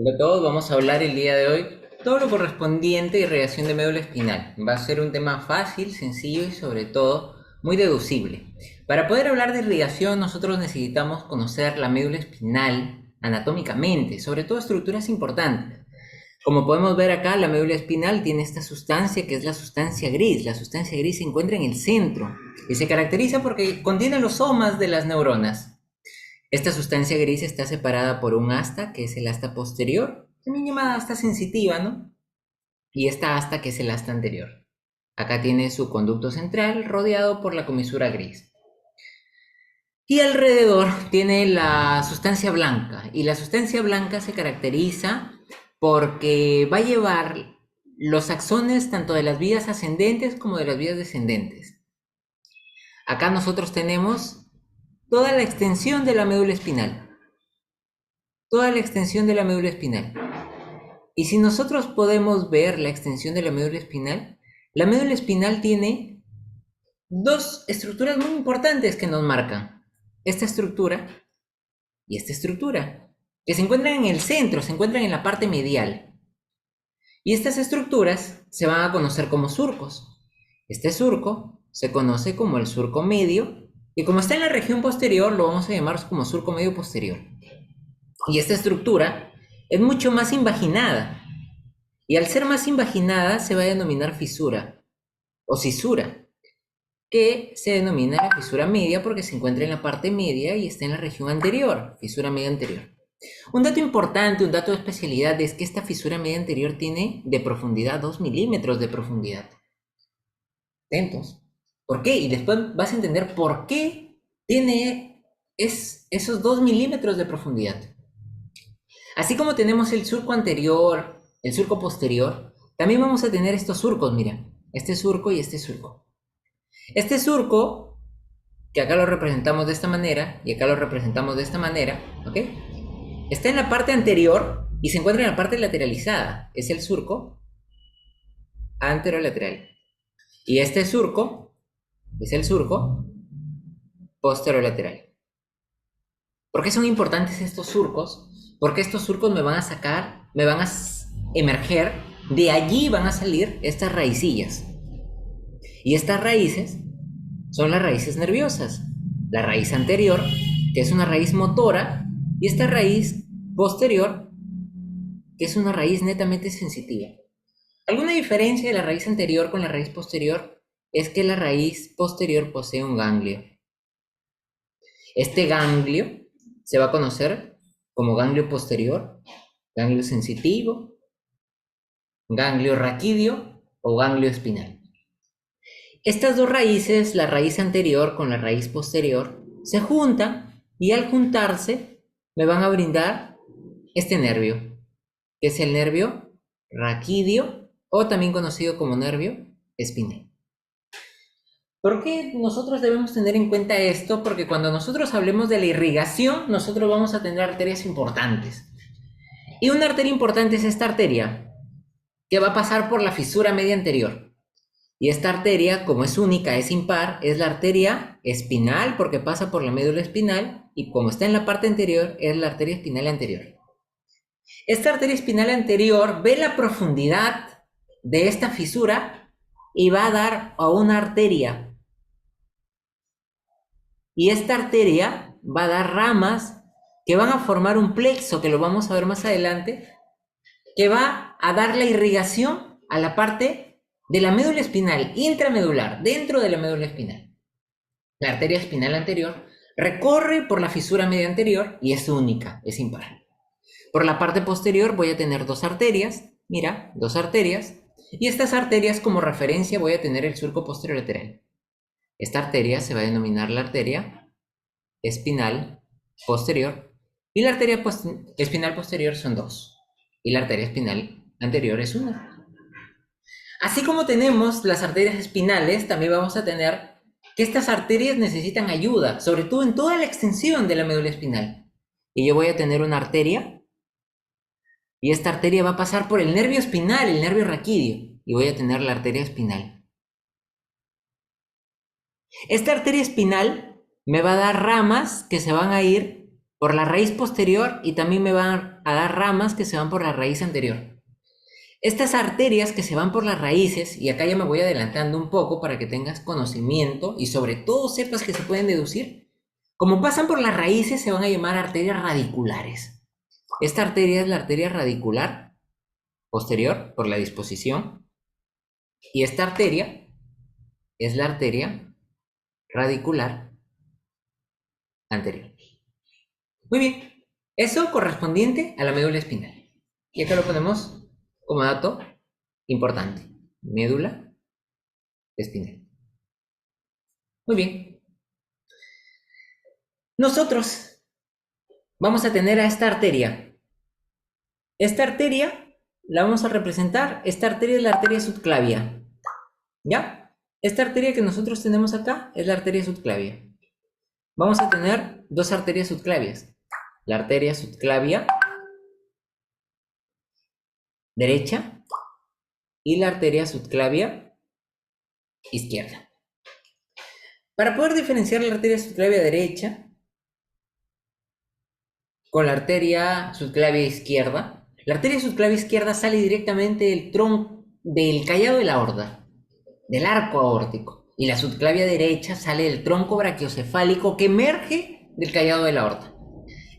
Hola a todos, vamos a hablar el día de hoy todo lo correspondiente a irrigación de médula espinal. Va a ser un tema fácil, sencillo y sobre todo muy deducible. Para poder hablar de irrigación nosotros necesitamos conocer la médula espinal anatómicamente, sobre todo estructuras importantes. Como podemos ver acá, la médula espinal tiene esta sustancia que es la sustancia gris. La sustancia gris se encuentra en el centro y se caracteriza porque contiene los somas de las neuronas. Esta sustancia gris está separada por un asta, que es el asta posterior, también llamada asta sensitiva, ¿no? Y esta asta, que es el asta anterior. Acá tiene su conducto central rodeado por la comisura gris. Y alrededor tiene la sustancia blanca. Y la sustancia blanca se caracteriza porque va a llevar los axones tanto de las vías ascendentes como de las vías descendentes. Acá nosotros tenemos toda la extensión de la médula espinal. Toda la extensión de la médula espinal. Y si nosotros podemos ver la extensión de la médula espinal tiene dos estructuras muy importantes que nos marcan. Esta estructura y esta estructura, que se encuentran en el centro, se encuentran en la parte medial. Y estas estructuras se van a conocer como surcos. Este surco se conoce como el surco medio, y como está en la región posterior, lo vamos a llamar como surco medio posterior. Y esta estructura es mucho más invaginada. Y al ser más invaginada se va a denominar fisura o cisura, que se denomina la fisura media porque se encuentra en la parte media y está en la región anterior, fisura media anterior. Un dato importante, un dato de especialidad es que esta fisura media anterior tiene de profundidad 2 milímetros de profundidad. Atentos. ¿Por qué? Y después vas a entender por qué tiene esos 2 milímetros de profundidad. Así como tenemos el surco anterior, el surco posterior, también vamos a tener estos surcos, mira, este surco y este surco. Este surco, que acá lo representamos de esta manera y acá lo representamos de esta manera, ¿ok? Está en la parte anterior y se encuentra en la parte lateralizada. Es el surco anterolateral. Y este surco es el surco posterolateral. ¿Por qué son importantes estos surcos? Porque estos surcos me van a sacar, me van a emerger, de allí van a salir estas raicillas. Y estas raíces son las raíces nerviosas. La raíz anterior, que es una raíz motora, y esta raíz posterior, que es una raíz netamente sensitiva. Alguna diferencia de la raíz anterior con la raíz posterior es que la raíz posterior posee un ganglio. Este ganglio se va a conocer como ganglio posterior, ganglio sensitivo, ganglio raquídeo o ganglio espinal. Estas dos raíces, la raíz anterior con la raíz posterior, se juntan y al juntarse me van a brindar este nervio, que es el nervio raquídeo o también conocido como nervio espinal. ¿Por qué nosotros debemos tener en cuenta esto? Porque cuando nosotros hablemos de la irrigación, nosotros vamos a tener arterias importantes. Y una arteria importante es esta arteria, que va a pasar por la fisura media anterior. Y esta arteria, como es única, es impar, es la arteria espinal porque pasa por la médula espinal y como está en la parte anterior, es la arteria espinal anterior. Esta arteria espinal anterior ve la profundidad de esta fisura y va a dar a una arteria. Y esta arteria va a dar ramas que van a formar un plexo, que lo vamos a ver más adelante, que va a dar la irrigación a la parte de la médula espinal intramedular, dentro de la médula espinal. La arteria espinal anterior recorre por la fisura media anterior y es única, es impar. Por la parte posterior voy a tener dos arterias, mira, dos arterias, y estas arterias como referencia voy a tener el surco posterolateral. Esta arteria se va a denominar la arteria espinal posterior y la arteria espinal posterior son dos y la arteria espinal anterior es una. Así como tenemos las arterias espinales, también vamos a tener que estas arterias necesitan ayuda, sobre todo en toda la extensión de la médula espinal. Y yo voy a tener una arteria y esta arteria va a pasar por el nervio espinal, el nervio raquídeo, y voy a tener la arteria espinal. Esta arteria espinal me va a dar ramas que se van a ir por la raíz posterior y también me van a dar ramas que se van por la raíz anterior. Estas arterias que se van por las raíces, y acá ya me voy adelantando un poco para que tengas conocimiento y sobre todo sepas que se pueden deducir, como pasan por las raíces se van a llamar arterias radiculares. Esta arteria es la arteria radicular posterior por la disposición y esta arteria es la arteria radicular anterior. Muy bien, eso correspondiente a la médula espinal. Y acá lo ponemos como dato importante, médula espinal. Muy bien. Nosotros vamos a tener a esta arteria. Esta arteria la vamos a representar, esta arteria es la arteria subclavia. ¿Ya? Esta arteria que nosotros tenemos acá es la arteria subclavia. Vamos a tener dos arterias subclavias. La arteria subclavia derecha y la arteria subclavia izquierda. Para poder diferenciar la arteria subclavia derecha con la arteria subclavia izquierda, la arteria subclavia izquierda sale directamente del tronco, del callado de la aorta, del arco aórtico, y la subclavia derecha sale del tronco brachiocefálico que emerge del callado de la aorta.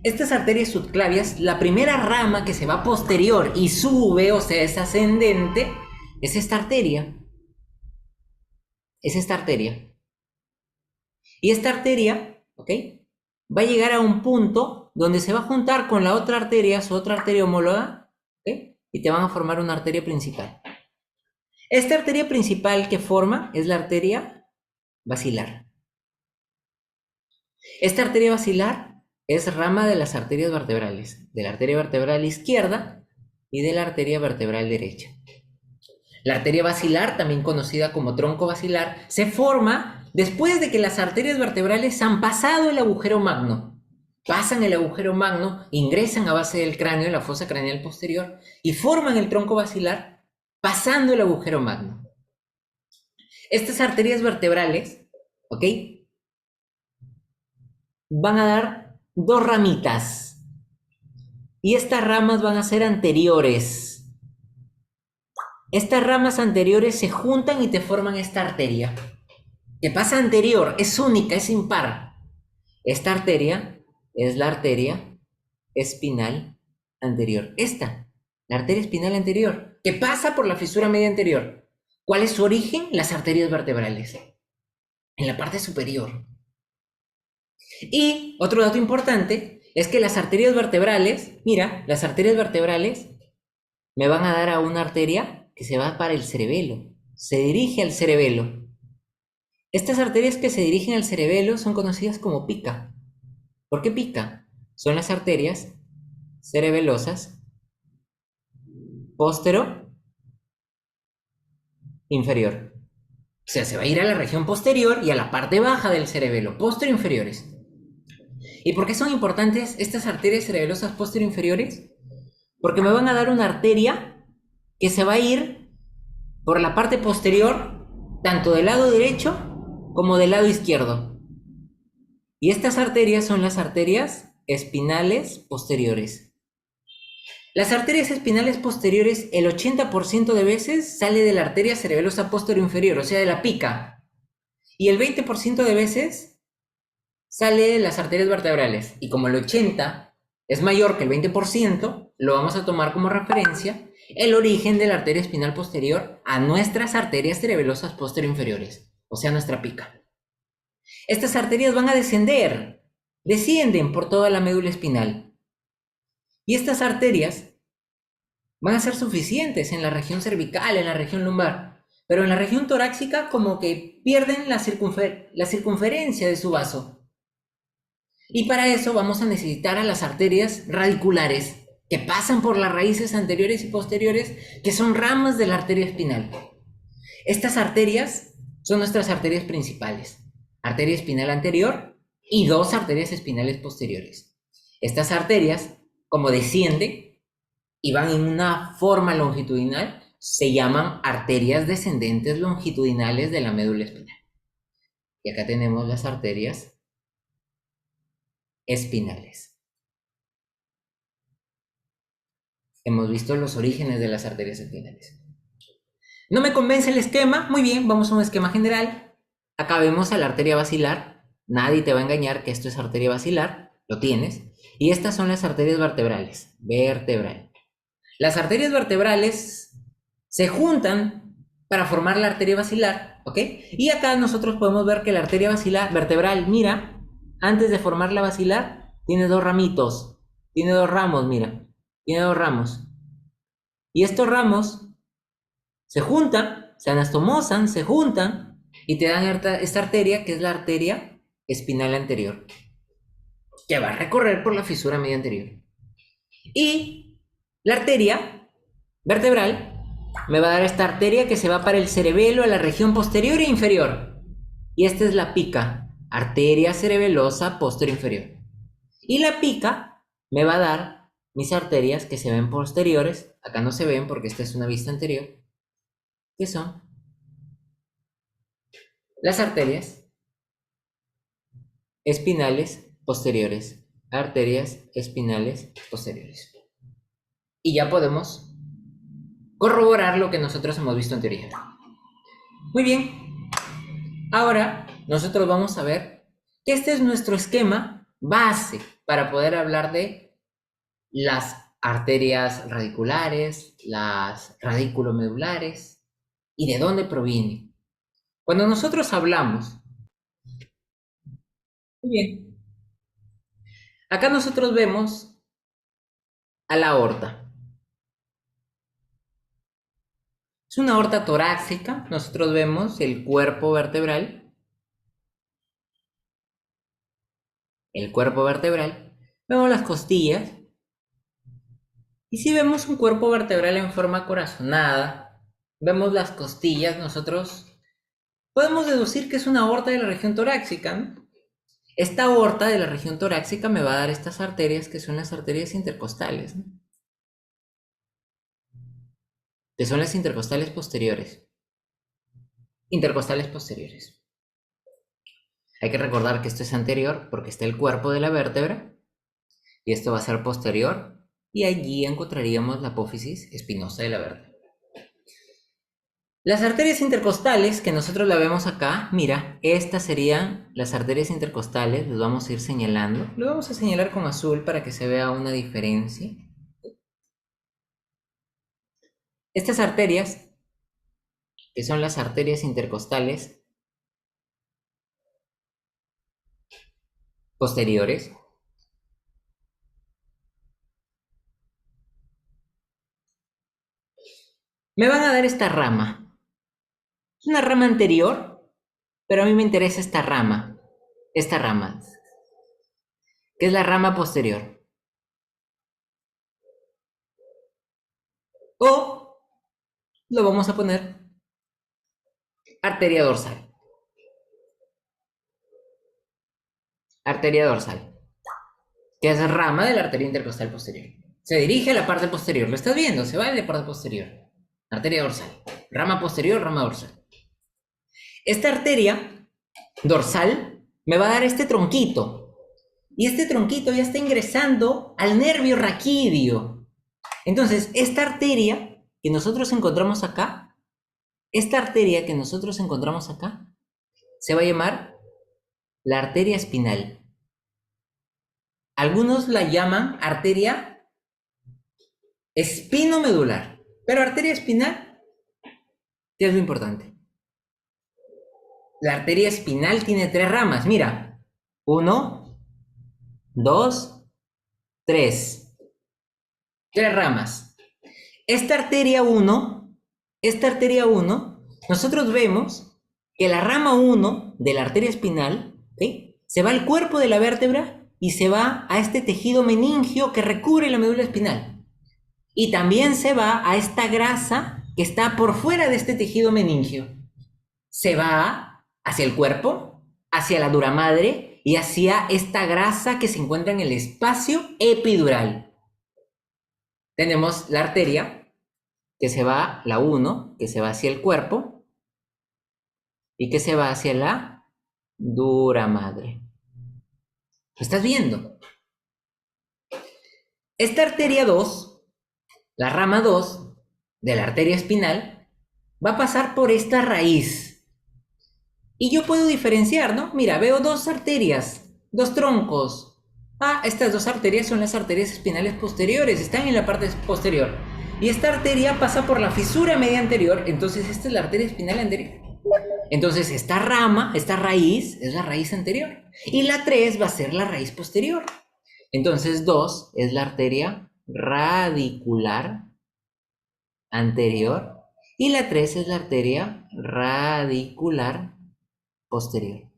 Estas arterias subclavias, la primera rama que se va posterior y sube, o sea, es ascendente, es esta arteria. Es esta arteria. Y esta arteria, ¿ok? Va a llegar a un punto donde se va a juntar con la otra arteria, su otra arteria homóloga, ¿ok? Y te van a formar una arteria principal. Esta arteria principal que forma es la arteria basilar. Esta arteria basilar es rama de las arterias vertebrales, de la arteria vertebral izquierda y de la arteria vertebral derecha. La arteria basilar, también conocida como tronco basilar, se forma después de que las arterias vertebrales han pasado el agujero magno. Pasan el agujero magno, ingresan a base del cráneo, en la fosa craneal posterior, y forman el tronco basilar pasando el agujero magno. Estas arterias vertebrales, ¿ok? Van a dar dos ramitas. Y estas ramas van a ser anteriores. Estas ramas anteriores se juntan y te forman esta arteria. Que pasa anterior, es única, es impar. Esta arteria es la arteria espinal anterior. Esta, la arteria espinal anterior, que pasa por la fisura media anterior. ¿Cuál es su origen? Las arterias vertebrales. En la parte superior. Y otro dato importante es que las arterias vertebrales, mira, las arterias vertebrales me van a dar a una arteria que se va para el cerebelo, se dirige al cerebelo. Estas arterias que se dirigen al cerebelo son conocidas como pica. ¿Por qué pica? Son las arterias cerebelosas póstero inferior. O sea, se va a ir a la región posterior y a la parte baja del cerebelo, póstero inferiores. ¿Y por qué son importantes estas arterias cerebelosas póstero inferiores? Porque me van a dar una arteria que se va a ir por la parte posterior, tanto del lado derecho como del lado izquierdo. Y estas arterias son las arterias espinales posteriores. Las arterias espinales posteriores, el 80% de veces sale de la arteria cerebelosa póstero inferior, o sea, de la pica. Y el 20% de veces sale de las arterias vertebrales. Y como el 80% es mayor que el 20%, lo vamos a tomar como referencia el origen de la arteria espinal posterior a nuestras arterias cerebelosas póstero inferiores, o sea, nuestra pica. Estas arterias van a descienden por toda la médula espinal. Y estas arterias van a ser suficientes en la región cervical, en la región lumbar, pero en la región torácica como que pierden la circunferencia de su vaso. Y para eso vamos a necesitar a las arterias radiculares, que pasan por las raíces anteriores y posteriores, que son ramas de la arteria espinal. Estas arterias son nuestras arterias principales, arteria espinal anterior y dos arterias espinales posteriores. Estas arterias, como descienden y van en una forma longitudinal, se llaman arterias descendentes longitudinales de la médula espinal. Y acá tenemos las arterias espinales. Hemos visto los orígenes de las arterias espinales. ¿No me convence el esquema? Muy bien, vamos a un esquema general. Acá vemos a la arteria basilar. Nadie te va a engañar que esto es arteria basilar. Lo tienes. Y estas son las arterias vertebrales. Vertebral. Las arterias vertebrales se juntan para formar la arteria basilar, ¿ok? Y acá nosotros podemos ver que la arteria basilar vertebral, mira, antes de formar la basilar, tiene dos ramitos. Tiene dos ramos, mira. Tiene dos ramos. Y estos ramos se juntan, se anastomosan, se juntan y te dan esta arteria que es la arteria espinal anterior, que va a recorrer por la fisura media anterior. Y la arteria vertebral me va a dar esta arteria que se va para el cerebelo, a la región posterior e inferior. Y esta es la pica, arteria cerebelosa posterior inferior. Y la pica me va a dar mis arterias que se ven posteriores, acá no se ven porque esta es una vista anterior, que son las arterias espinales posteriores. Arterias espinales posteriores. Y ya podemos corroborar lo que nosotros hemos visto en teoría. Muy bien. Ahora nosotros vamos a ver que este es nuestro esquema base para poder hablar de las arterias radiculares, las radiculomedulares y de dónde provienen. Cuando nosotros hablamos, muy bien, acá nosotros vemos a la aorta. Es una aorta torácica, nosotros vemos el cuerpo vertebral, vemos las costillas, y si vemos un cuerpo vertebral en forma corazonada, vemos las costillas, nosotros podemos deducir que es una aorta de la región torácica, ¿no? Esta aorta de la región torácica me va a dar estas arterias que son las arterias intercostales, ¿no? Que son las intercostales posteriores. Intercostales posteriores. Hay que recordar que esto es anterior porque está el cuerpo de la vértebra y esto va a ser posterior y allí encontraríamos la apófisis espinosa de la vértebra. Las arterias intercostales, que nosotros la vemos acá, mira, estas serían las arterias intercostales, los vamos a ir señalando. Lo vamos a señalar con azul para que se vea una diferencia. Estas arterias, que son las arterias intercostales posteriores, me van a dar esta rama. Es una rama anterior, pero a mí me interesa esta rama, que es la rama posterior. O lo vamos a poner arteria dorsal. Arteria dorsal, que es rama de la arteria intercostal posterior. Se dirige a la parte posterior, lo estás viendo, se va a la parte posterior. Arteria dorsal, rama posterior, rama dorsal. Esta arteria dorsal me va a dar este tronquito. Y este tronquito ya está ingresando al nervio raquídeo. Entonces, esta arteria que nosotros encontramos acá, se va a llamar la arteria espinal. Algunos la llaman arteria espinomedular. Pero arteria espinal, ¿qué es lo importante? La arteria espinal tiene 3 ramas. Mira, 1, 2, 3. 3 ramas. Esta arteria 1, nosotros vemos que la rama 1 de la arteria espinal, ¿sí?, se va al cuerpo de la vértebra y se va a este tejido meningio que recubre la médula espinal. Y también se va a esta grasa que está por fuera de este tejido meningio. Se va hacia el cuerpo, hacia la dura madre y hacia esta grasa que se encuentra en el espacio epidural. Tenemos la arteria que se va, la 1, que se va hacia el cuerpo y que se va hacia la dura madre. ¿Lo estás viendo? Esta arteria 2, La rama 2 de la arteria espinal va a pasar por esta raíz. Y yo puedo diferenciar, ¿no? Mira, veo dos arterias, dos troncos. Ah, estas dos arterias son las arterias espinales posteriores, están en la parte posterior. Y esta arteria pasa por la fisura media anterior, entonces esta es la arteria espinal anterior. Entonces esta rama, esta raíz, es la raíz anterior. Y la 3 va a ser la raíz posterior. Entonces 2 es la arteria radicular anterior y la 3 es la arteria radicular posterior.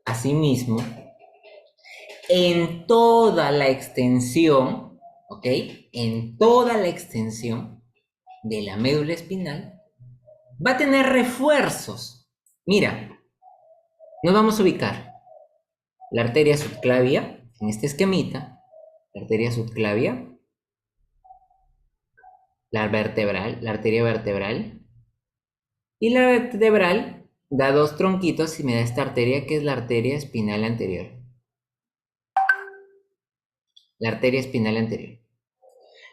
Asimismo, en toda la extensión, ¿ok? En toda la extensión de la médula espinal va a tener refuerzos. Mira, nos vamos a ubicar la arteria subclavia en este esquemita, la arteria subclavia, la arteria vertebral, y la vertebral da dos tronquitos y me da esta arteria que es la arteria espinal anterior. La arteria espinal anterior.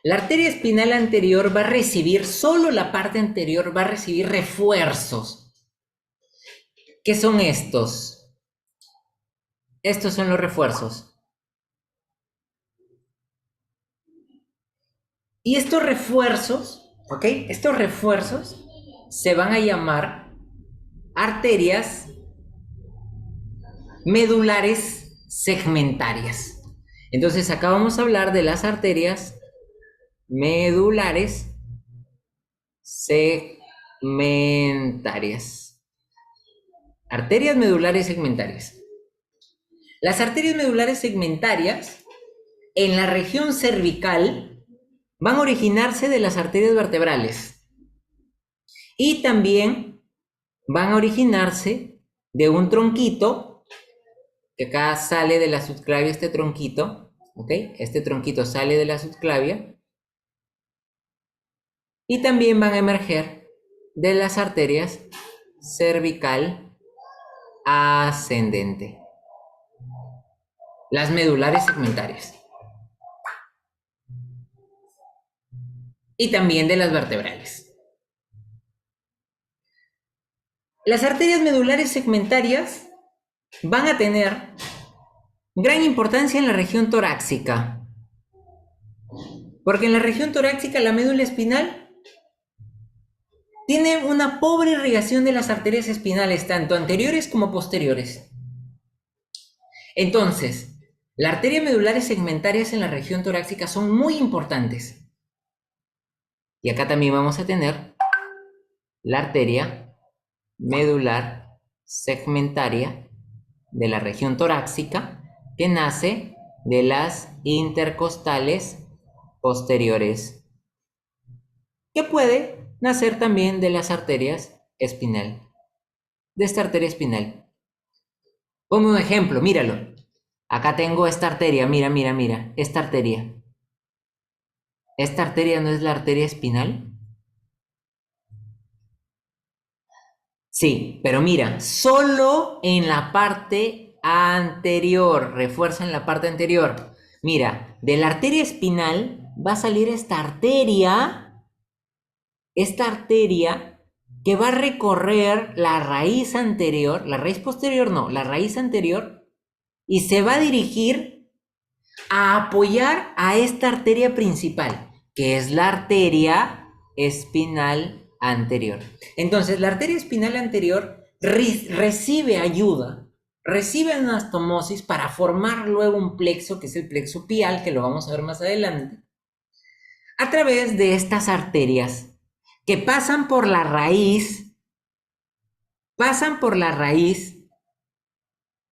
La arteria espinal anterior va a recibir, solo la parte anterior va a recibir refuerzos. ¿Qué son estos? Estos son los refuerzos. Y estos refuerzos, ¿ok? Estos refuerzos se van a llamar arterias medulares segmentarias. Entonces acá vamos a hablar de las arterias medulares segmentarias. Arterias medulares segmentarias. Las arterias medulares segmentarias en la región cervical van a originarse de las arterias vertebrales y también van a originarse de un tronquito que acá sale de la subclavia, este tronquito, ¿ok? Este tronquito sale de la subclavia y también van a emerger de las arterias cervical ascendente, las medulares segmentarias, y también de las vertebrales. Las arterias medulares segmentarias van a tener gran importancia en la región torácica, porque en la región torácica la médula espinal tiene una pobre irrigación de las arterias espinales, tanto anteriores como posteriores. Entonces, las arterias medulares segmentarias en la región torácica son muy importantes. Y acá también vamos a tener la arteria medular segmentaria de la región torácica que nace de las intercostales posteriores, que puede nacer también de las arterias espinal, de esta arteria espinal. Ponme un ejemplo, míralo. Acá tengo esta arteria, mira, esta arteria. ¿Esta arteria no es la arteria espinal? Sí, pero mira, solo en la parte anterior, refuerza en la parte anterior. Mira, de la arteria espinal va a salir esta arteria que va a recorrer la raíz anterior, la raíz posterior no, la raíz anterior, y se va a dirigir a apoyar a esta arteria principal, que es la arteria espinal anterior. Entonces, la arteria espinal anterior recibe ayuda, recibe anastomosis para formar luego un plexo, que es el plexo pial, que lo vamos a ver más adelante, a través de estas arterias que pasan por la raíz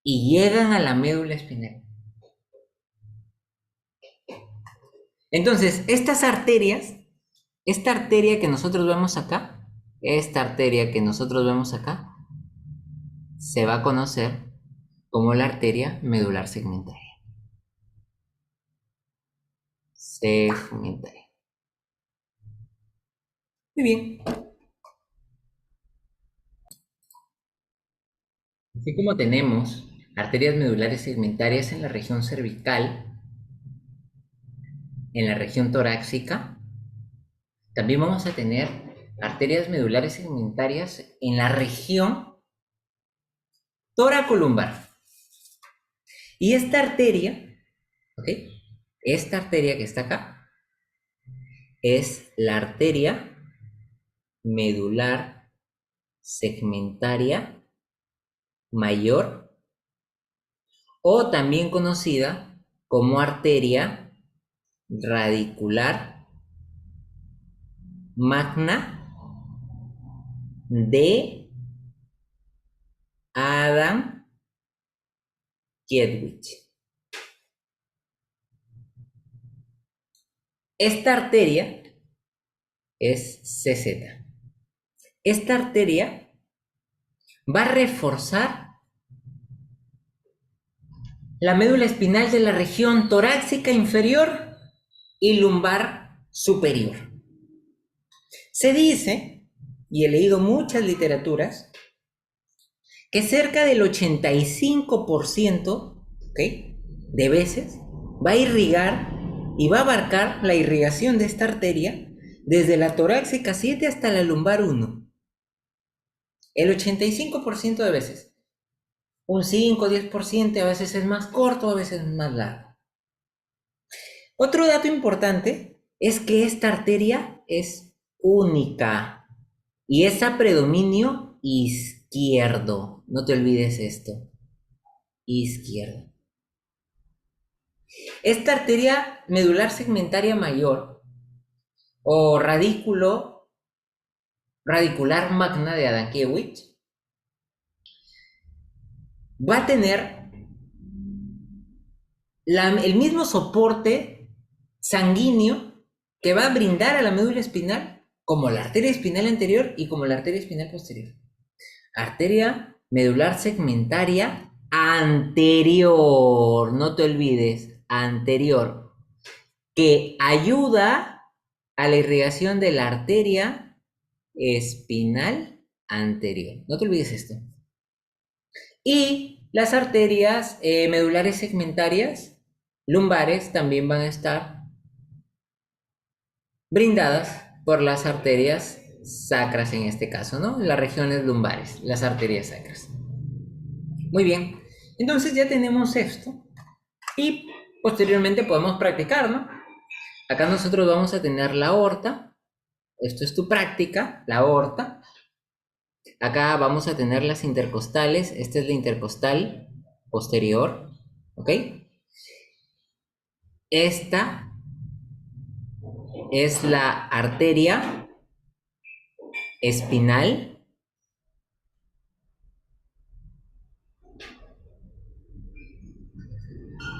y llegan a la médula espinal. Entonces, estas arterias, esta arteria que nosotros vemos acá, se va a conocer como la arteria medular segmentaria. Muy bien. Así como tenemos arterias medulares segmentarias en la región cervical, en la región torácica. También vamos a tener arterias medulares segmentarias en la región toracolumbar. Y esta arteria, ¿ok? Esta arteria que está acá es la arteria medular segmentaria mayor, o también conocida como arteria radicular magna de Adam Kiedwich. Esta arteria es CZ. Esta arteria va a reforzar la médula espinal de la región torácica inferior y lumbar superior. Se dice, y he leído muchas literaturas, que cerca del 85%, ¿okay?, de veces va a irrigar y va a abarcar la irrigación de esta arteria desde la torácica 7 hasta la lumbar 1. El 85% de veces. Un 5-10% a veces es más corto, a veces es más largo. Otro dato importante es que esta arteria es única y es a predominio izquierdo. No te olvides esto. Izquierdo. Esta arteria medular segmentaria mayor o radicular magna de Adam-Kiewicz va a tener el mismo soporte sanguíneo que va a brindar a la médula espinal como la arteria espinal anterior y como la arteria espinal posterior. Arteria medular segmentaria anterior, no te olvides, anterior, que ayuda a la irrigación de la arteria espinal anterior. No te olvides esto. Y las arterias medulares segmentarias lumbares también van a estar brindadas por las arterias sacras en este caso, ¿no? Las regiones lumbares, las arterias sacras. Muy bien, entonces ya tenemos esto y posteriormente podemos practicar, ¿no? Acá nosotros vamos a tener la aorta, esto es tu práctica, la aorta. Acá vamos a tener las intercostales, esta es la intercostal posterior, ¿ok? Esta es la arteria espinal.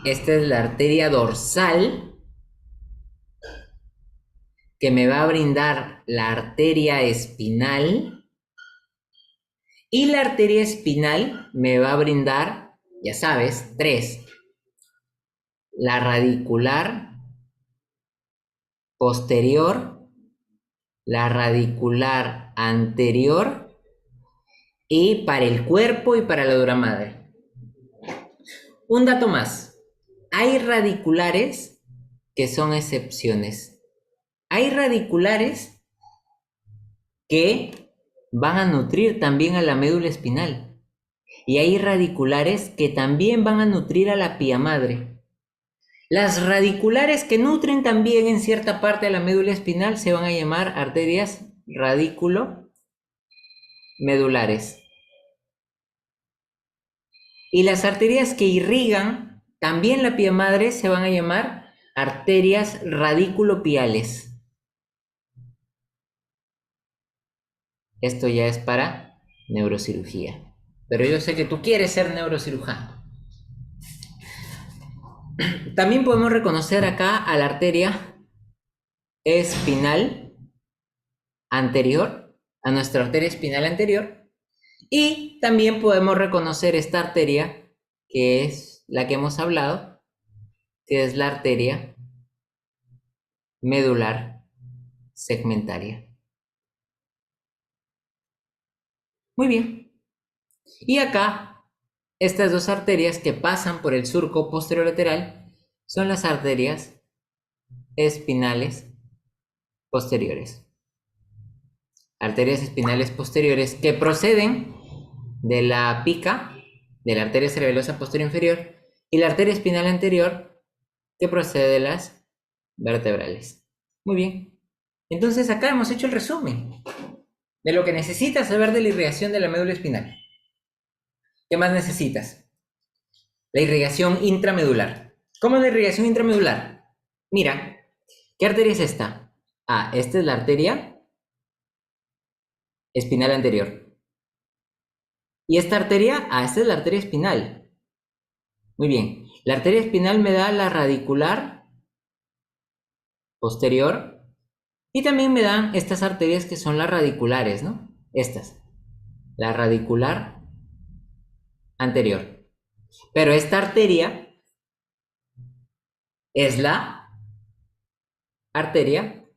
Esta es la arteria dorsal que me va a brindar la arteria espinal. Y la arteria espinal me va a brindar, ya sabes, 3. La radicular posterior, la radicular anterior y para el cuerpo y para la dura madre. Un dato más. Hay radiculares que son excepciones. Hay radiculares que van a nutrir también a la médula espinal. Y hay radiculares que también van a nutrir a la pía madre. Las radiculares que nutren también en cierta parte de la médula espinal se van a llamar arterias radículo-medulares. Y las arterias que irrigan también la pía madre se van a llamar arterias radículo-piales. Esto ya es para neurocirugía. Pero yo sé que tú quieres ser neurocirujano. También podemos reconocer acá a la arteria espinal anterior, a nuestra arteria espinal anterior. Y también podemos reconocer esta arteria, que es la que hemos hablado, que es la arteria medular segmentaria. Muy bien. Y acá, estas dos arterias que pasan por el surco posterolateral son las arterias espinales posteriores. Arterias espinales posteriores que proceden de la pica, de la arteria cerebelosa posterior inferior, y la arteria espinal anterior que procede de las vertebrales. Muy bien. Entonces acá hemos hecho el resumen de lo que necesitas saber de la irrigación de la médula espinal. ¿Qué más necesitas? La irrigación intramedular. ¿Cómo es la irrigación intramedular? Mira, ¿qué arteria es esta? Ah, esta es la arteria espinal anterior. ¿Y esta arteria? Ah, esta es la arteria espinal. Muy bien. La arteria espinal me da la radicular posterior y también me dan estas arterias que son las radiculares, ¿no? Estas. La radicular anterior. Pero esta arteria es la arteria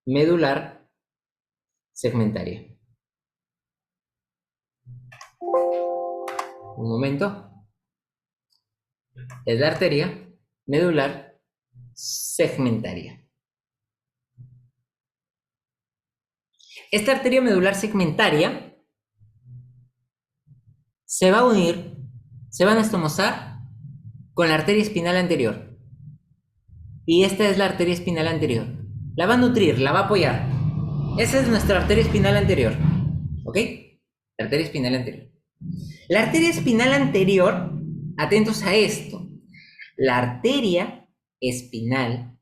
medular segmentaria. Un momento. Es la arteria medular segmentaria. Esta arteria medular segmentaria se va a unir, se va a anastomosar con la arteria espinal anterior. Y esta es la arteria espinal anterior. La va a nutrir, la va a apoyar. Esa es nuestra arteria espinal anterior. ¿Ok? La arteria espinal anterior. La arteria espinal anterior, atentos a esto. La arteria espinal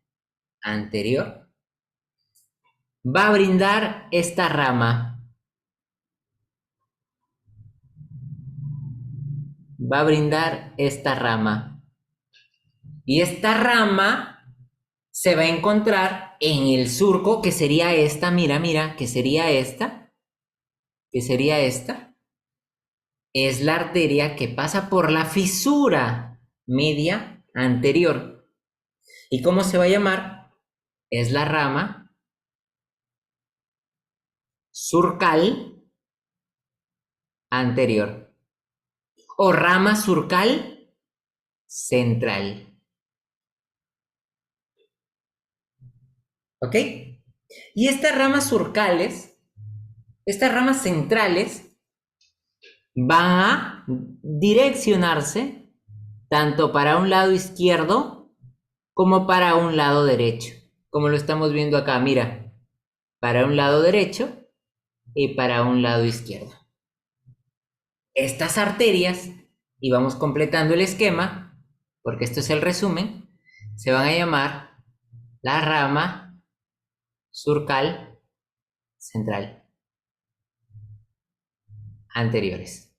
anterior va a brindar esta rama. Va a brindar esta rama. Y esta rama se va a encontrar en el surco, que sería esta, mira, que sería esta, es la arteria que pasa por la fisura media anterior. ¿Y cómo se va a llamar? Es la rama surcal anterior o rama surcal central. ¿Ok? Y estas ramas surcales, estas ramas centrales, van a direccionarse tanto para un lado izquierdo como para un lado derecho. Como lo estamos viendo acá, mira, para un lado derecho y para un lado izquierdo. Estas arterias, y vamos completando el esquema, porque esto es el resumen, se van a llamar la rama surcal central anteriores.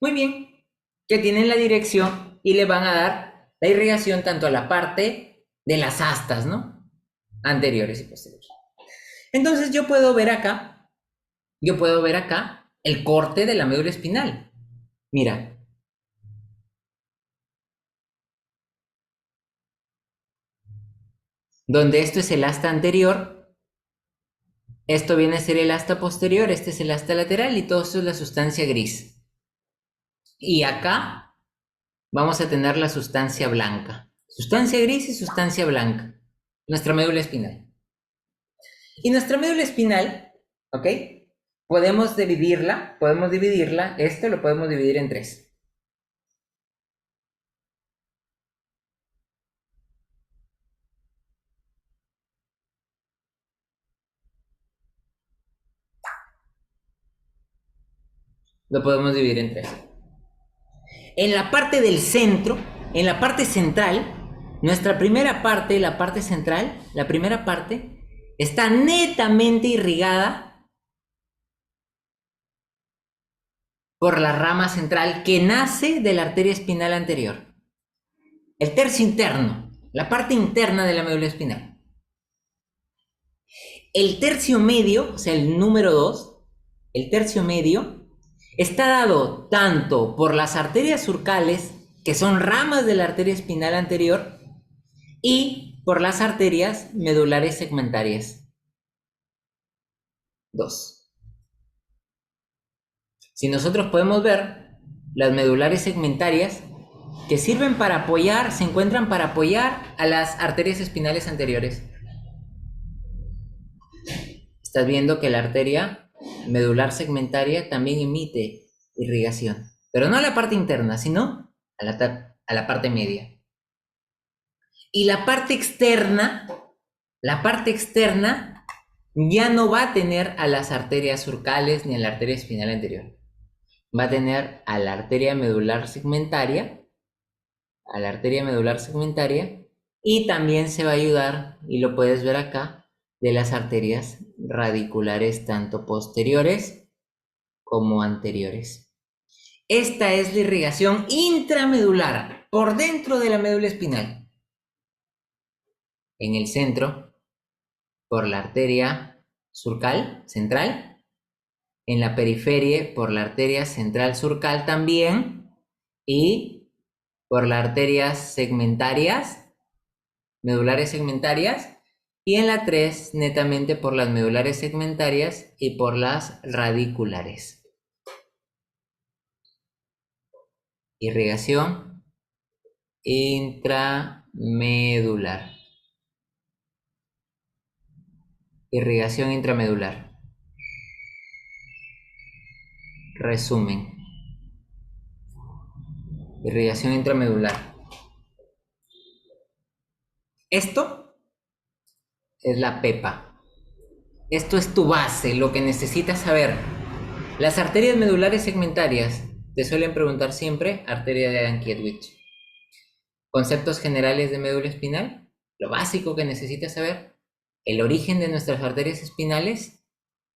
Muy bien, que tienen la dirección y le van a dar la irrigación tanto a la parte de las astas, ¿no? Anteriores y posteriores. Entonces yo puedo ver acá el corte de la médula espinal. Mira. Donde esto es el asta anterior, esto viene a ser el asta posterior, este es el asta lateral y todo esto es la sustancia gris. Y acá vamos a tener la sustancia blanca. Sustancia gris y sustancia blanca. Nuestra médula espinal. Y nuestra médula espinal, ¿ok? Podemos dividirla, esto lo podemos dividir en tres. Lo podemos dividir en tres. En la parte del centro, en la parte central, nuestra primera parte, la parte central, la primera parte, está netamente irrigada por la rama central que nace de la arteria espinal anterior. El tercio interno, la parte interna de la médula espinal. El tercio medio, o sea, el número 2, el tercio medio, está dado tanto por las arterias surcales, que son ramas de la arteria espinal anterior, y por las arterias medulares segmentarias. 2. Si nosotros podemos ver, las medulares segmentarias que sirven para apoyar, se encuentran para apoyar a las arterias espinales anteriores. Estás viendo que la arteria medular segmentaria también emite irrigación, pero no a la parte interna, sino a la parte media. Y la parte externa ya no va a tener a las arterias surcales ni a la arteria espinal anterior. Va a tener a la arteria medular segmentaria, y también se va a ayudar, y lo puedes ver acá, de las arterias radiculares tanto posteriores como anteriores. Esta es la irrigación intramedular, por dentro de la médula espinal. En el centro, por la arteria surcal central. En la periferia, por la arteria central surcal también. Y por las arterias segmentarias, medulares segmentarias. Y en la 3, netamente por las medulares segmentarias y por las radiculares. Irrigación intramedular. Irrigación intramedular. Resumen. Irrigación intramedular. Esto es la pepa. Esto es tu base, lo que necesitas saber. Las arterias medulares segmentarias, te suelen preguntar siempre, arteria de Adam-Kiewicz. Conceptos generales de médula espinal, lo básico que necesitas saber, el origen de nuestras arterias espinales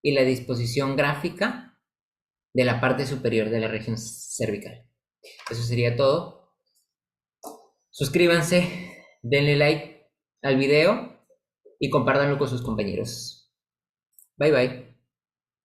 y la disposición gráfica de la parte superior de la región cervical. Eso sería todo. Suscríbanse, denle like al video y compártanlo con sus compañeros. Bye bye.